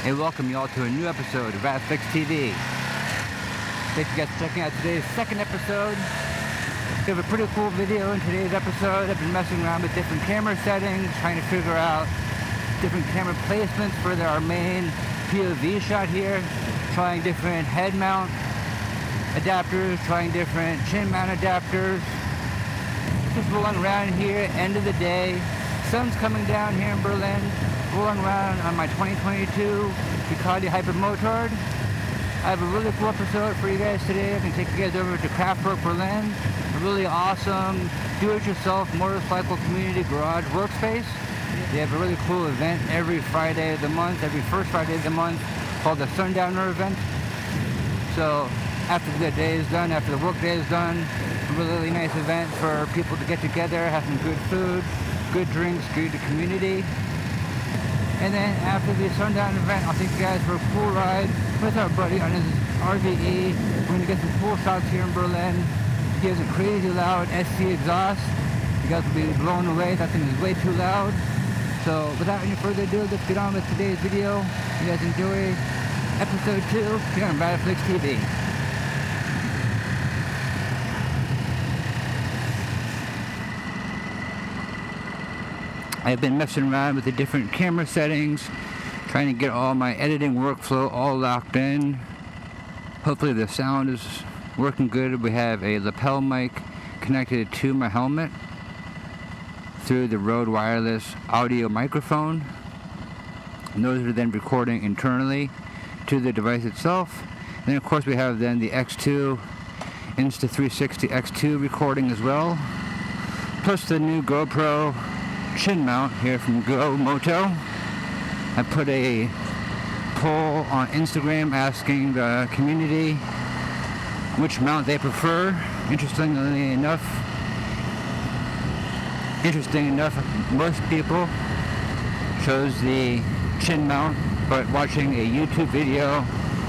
Hey, welcome y'all to a new episode of RadflixTV. Thank you guys for checking out today's second episode. We have a pretty cool video in today's episode. I've been messing around with different camera settings, trying to figure out different camera placements for our main POV shot here, trying different head mount adapters, trying different chin mount adapters. Just rolling around here, end of the day. Sun's coming down here in Berlin. Rolling around on my 2022 Ducati Hypermotard. I have a really cool episode for you guys today. I'm going to take you guys over to Craftwerk Berlin, a really awesome do-it-yourself motorcycle community garage workspace. They have a really cool event every Friday of the month, every first Friday of the month, called the Sundowner event. So after the day is done, after the work day is done, a really nice event for people to get together, have some good food, good drinks, greet the community. And then after the Sundown event, I'll take you guys for a cool ride with our buddy on his RVE. We're going to get some cool shots here in Berlin. He has a crazy loud SC exhaust. You guys will be blown away. That thing is way too loud. So without any further ado, let's get on with today's video. You guys enjoy episode 2 here on RadflixTV. I've been messing around with the different camera settings, trying to get all my editing workflow all locked in. Hopefully the sound is working good. We have a lapel mic connected to my helmet through the RØDE Wireless audio microphone. And those are then recording internally to the device itself. And then of course we have then the X2 Insta360 X2 recording as well, plus the new GoPro chin mount here from GoMoto. I put a poll on Instagram asking the community which mount they prefer. Interesting enough, most people chose the chin mount, but watching a YouTube video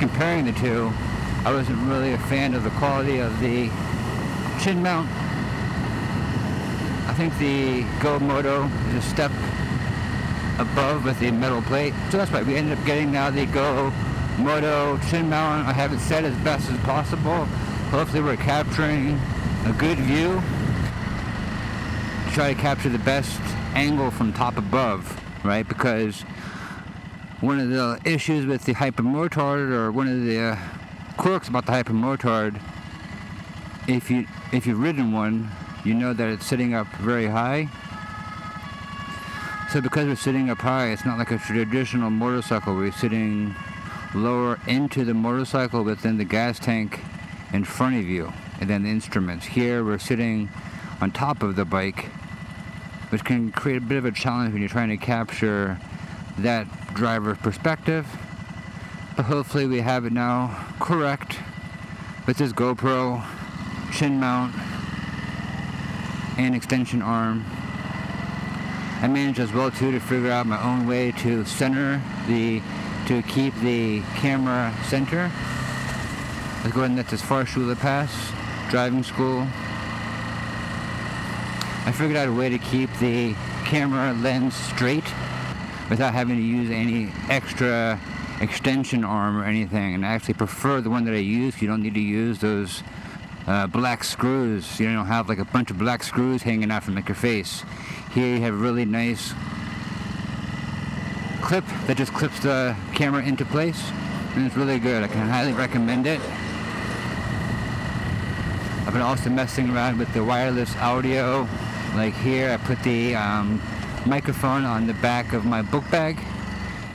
comparing the two, I wasn't really a fan of the quality of the chin mount. I think the GoMoto is a step above with the metal plate, so that's why we ended up getting now the GoMoto chin mount. I have it set as best as possible. Hopefully we're capturing a good view. Try to capture the best angle from top above, right? Because one of the issues with the Hypermotard, or one of the quirks about the Hypermotard, if you've ridden one, you know that it's sitting up very high. So because we're sitting up high, it's not like a traditional motorcycle. We're sitting lower into the motorcycle, but then the gas tank in front of you, and then the instruments. Here we're sitting on top of the bike, which can create a bit of a challenge when you're trying to capture that driver's perspective. But hopefully we have it now correct with this GoPro chin mount and extension arm. I managed as well too to figure out my own way to center to keep the camera center. Let's go ahead and let this Fahrschule pass, driving school. I figured out a way to keep the camera lens straight without having to use any extra extension arm or anything, and I actually prefer the one that I use. You don't need to use those black screws. You don't have like a bunch of black screws hanging out from like your face. Here you have a really nice clip that just clips the camera into place, and it's really good. I can highly recommend it. I've been also messing around with the wireless audio. Like here I put the microphone on the back of my book bag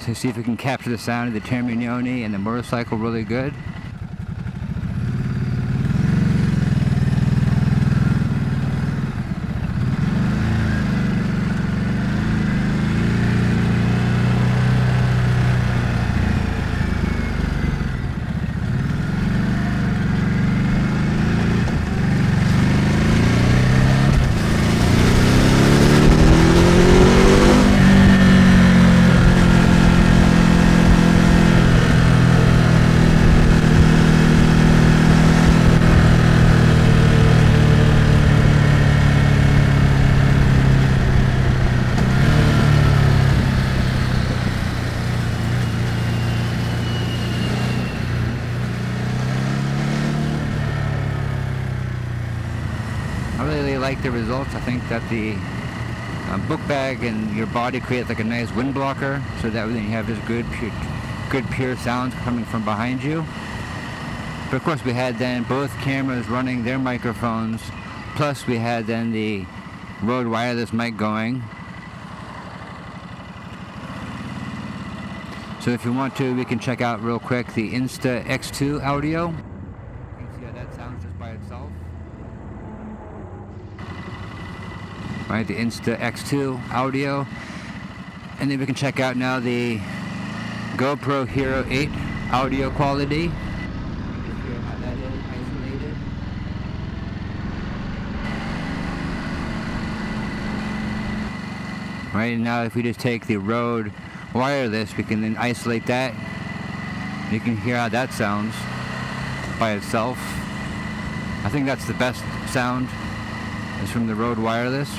to see if we can capture the sound of the Terminioni and the motorcycle really good. I really like the results. I think that the book bag and your body create like a nice wind blocker, so that then you have this good pure sounds coming from behind you. But of course we had then both cameras running their microphones, plus we had then the RØDE Wireless mic going. So if you want to, we can check out real quick the Insta360 audio. You can see how that sounds just by itself. Right, the Insta360 audio. And then we can check out now the GoPro Hero 8 audio quality. You can hear how that is isolated. Right, and now if we just take the RØDE Wireless, we can then isolate that. You can hear how that sounds by itself. I think that's the best sound, is from the RØDE Wireless.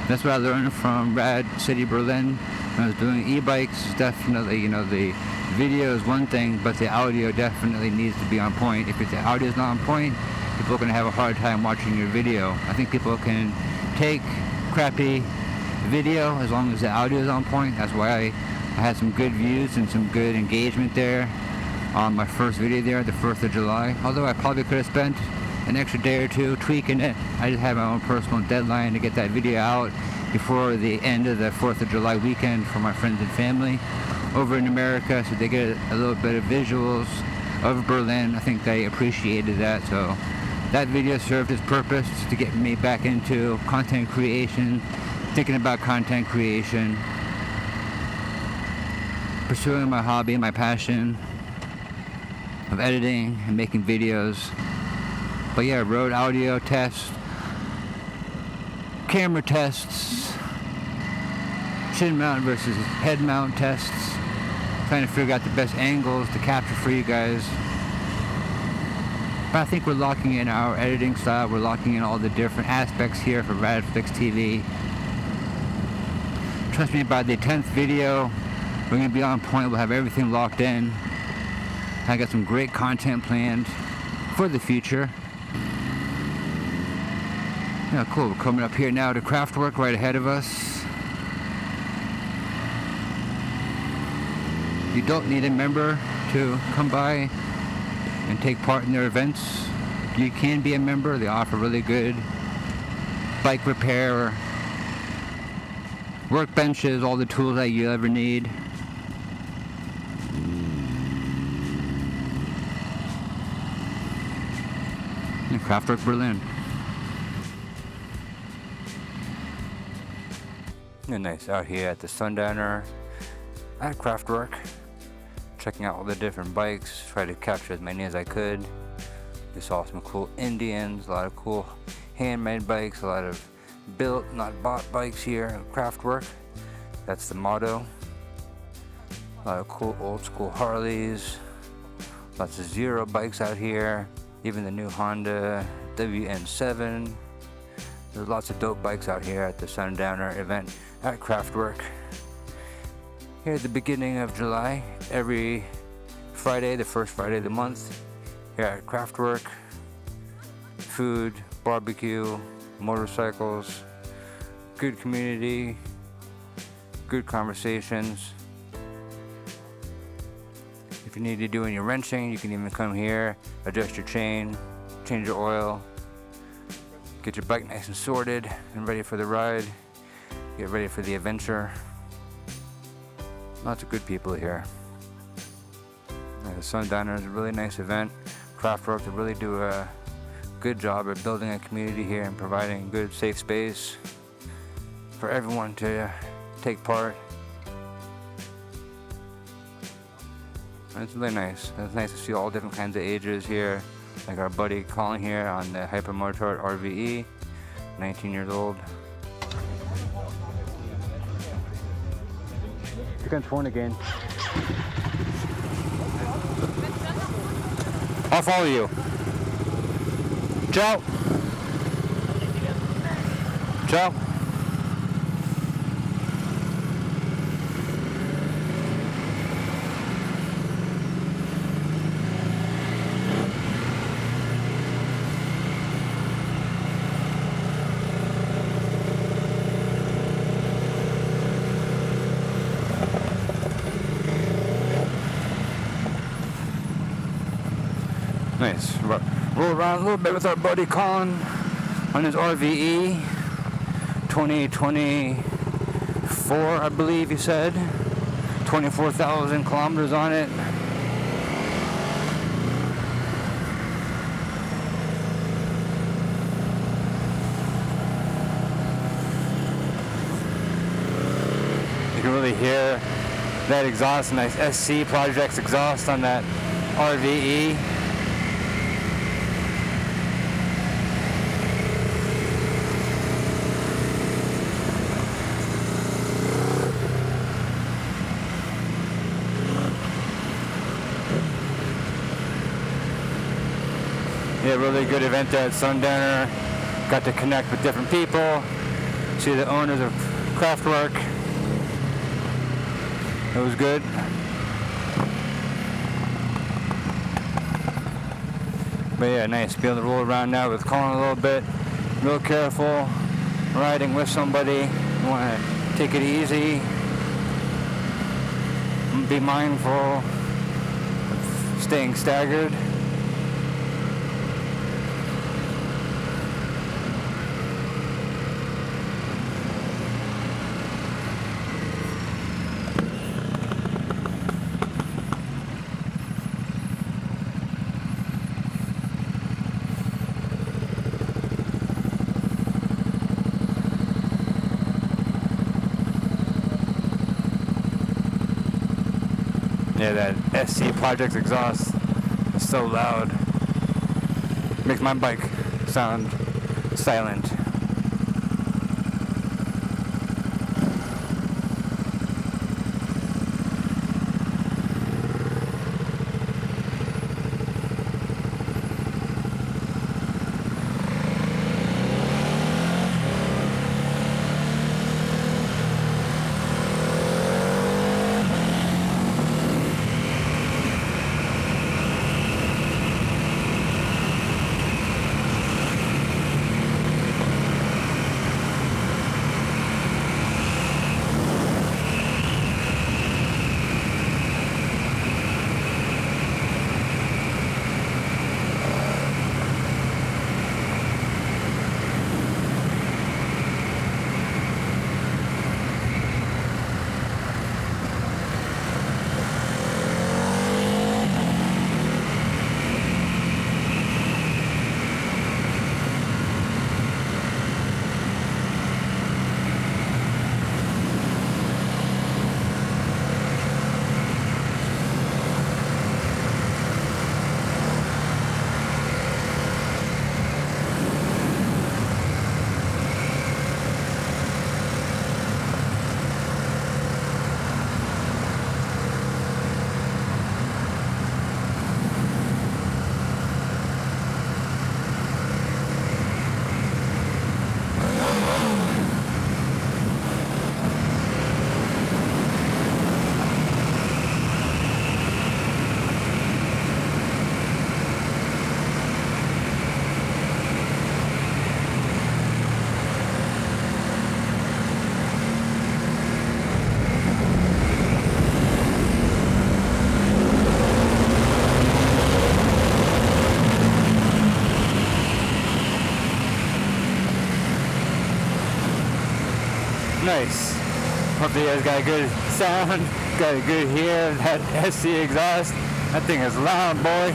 That's what I learned from Rad City Berlin when I was doing e-bikes. Definitely, you know, the video is one thing, but the audio definitely needs to be on point. If the audio is not on point, people are going to have a hard time watching your video. I think people can take crappy video as long as the audio is on point. That's why I had some good views and some good engagement there on my first video there, the 1st of July. Although I probably could have spent an extra day or two tweaking it. I just had my own personal deadline to get that video out before the end of the 4th of July weekend for my friends and family over in America, so they get a little bit of visuals of Berlin. I think they appreciated that, so that video served its purpose to get me back into content creation, thinking about content creation, pursuing my hobby, my passion of editing and making videos. But yeah, RØDE audio tests, camera tests, chin mount versus head mount tests, trying to figure out the best angles to capture for you guys. But I think we're locking in our editing style, we're locking in all the different aspects here for RadflixTV. Trust me, by the 10th video, we're going to be on point, we'll have everything locked in. I got some great content planned for the future. Yeah, cool. We're coming up here now to Craftwerk right ahead of us. You don't need a member to come by and take part in their events. You can be a member. They offer really good bike repair, workbenches, all the tools that you ever need. And Craftwerk Berlin. And nice out here at the Sundowner at Craftwerk, checking out all the different bikes, try to capture as many as I could. We saw some cool Indians, a lot of cool handmade bikes, a lot of built, not bought bikes here at Craftwerk. That's the motto. A lot of cool old school Harleys, lots of Zero bikes out here, even the new Honda WN7. There's lots of dope bikes out here at the Sundowner event at Craftwerk. Here at the beginning of July, every Friday, the first Friday of the month, here at Craftwerk. Food, barbecue, motorcycles, good community, good conversations. If you need to do any wrenching, you can even come here, adjust your chain, change your oil, get your bike nice and sorted and ready for the ride, get ready for the adventure. Lots of good people here. The Sundowner is a really nice event. Craftwerk, they really do a good job at building a community here and providing good safe space for everyone to take part. And it's really nice. It's nice to see all different kinds of ages here, like our buddy Colin here on the Hypermotard RVE, 19 years old. You can phone again. I'll follow you. Ciao. Ciao. Nice. Roll around a little bit with our buddy Colin on his RVE 2024, I believe he said. 24,000 kilometers on it. You can really hear that exhaust, nice SC Projects exhaust on that RVE. Yeah, really good event at Sundowner. Got to connect with different people, see the owners of Craftwerk. It was good. But yeah, nice. Be able to roll around now with Colin a little bit. Real careful. Riding with somebody. You want to take it easy. Be mindful of staying staggered. Yeah, that SC Projects exhaust is so loud. Makes my bike sound silent. Nice. Hopefully you guys got a good sound, got a good hear, that SC exhaust. That thing is loud, boy.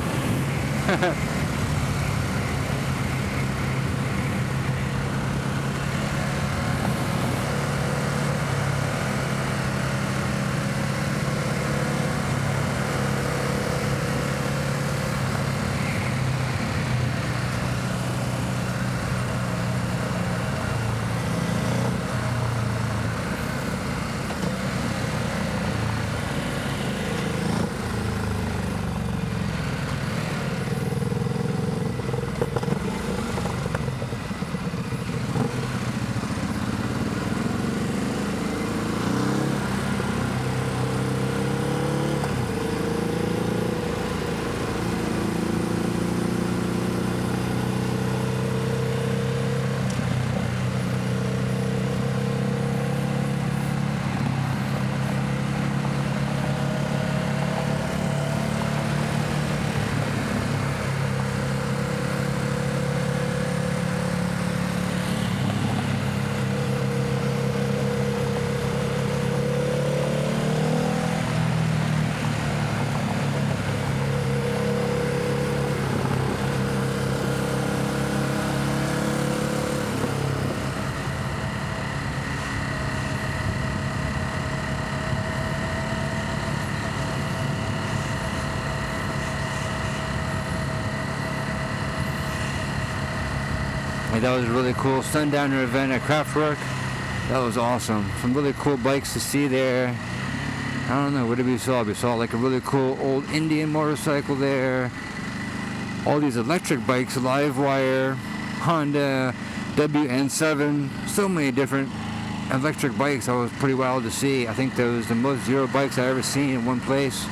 Hey, that was a really cool Sundowner event at Craftwerk. That was awesome. Some really cool bikes to see there. I don't know, what did we saw? We saw like a really cool old Indian motorcycle there. All these electric bikes, Livewire, Honda, WN7, so many different electric bikes. That was pretty wild to see. I think that was the most zero bikes I've ever seen in one place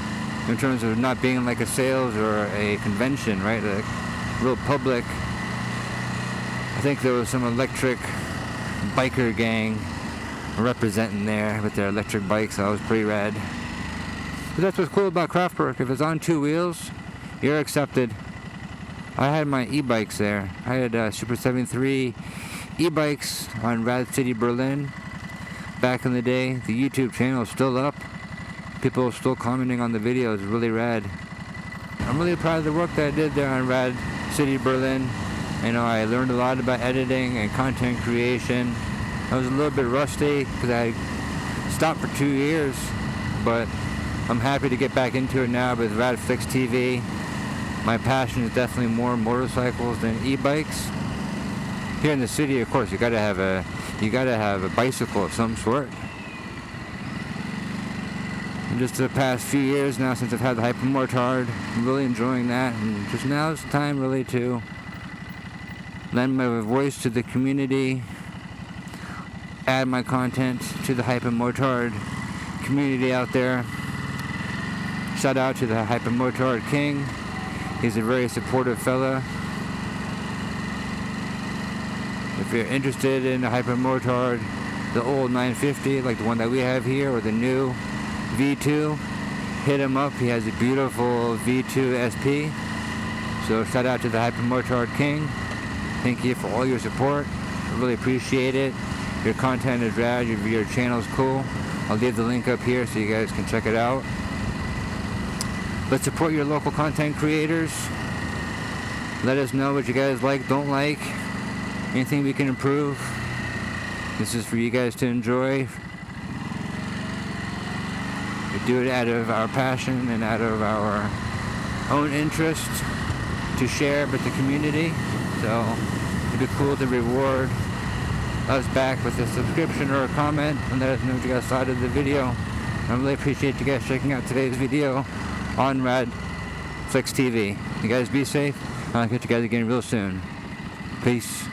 in terms of not being like a sales or a convention, right? Like real public. I think there was some electric biker gang representing there with their electric bikes. That was pretty rad. But that's what's cool about Craftwerk. If it's on two wheels, you're accepted. I had my e-bikes there. I had Super 73 e-bikes on Rad City Berlin back in the day. The YouTube channel is still up. People are still commenting on the videos. Really rad. I'm really proud of the work that I did there on Rad City Berlin. You know, I learned a lot about editing and content creation. I was a little bit rusty because I stopped for 2 years, but I'm happy to get back into it now with RadflixTV. My passion is definitely more motorcycles than e-bikes. Here in the city, of course, you gotta have a bicycle of some sort. And just the past few years now, since I've had the Hypermotard, I'm really enjoying that, and just now is the time really to lend my voice to the community, add my content to the Hypermotard community out there. Shout out to the Hypermotard King. He's a very supportive fella. If you're interested in the Hypermotard, the old 950, like the one that we have here, or the new V2, hit him up. He has a beautiful V2 SP. So shout out to the Hypermotard King. Thank you for all your support. I really appreciate it. Your content is rad. Your channel's cool. I'll leave the link up here so you guys can check it out. Let's support your local content creators. Let us know what you guys like, don't like, anything we can improve. This is for you guys to enjoy. We do it out of our passion and out of our own interest to share with the community. So it'd be cool to reward us back with a subscription or a comment and let us know what you guys thought of the video. I really appreciate you guys checking out today's video on RadflixTV. You guys be safe. I'll catch you guys again real soon. Peace.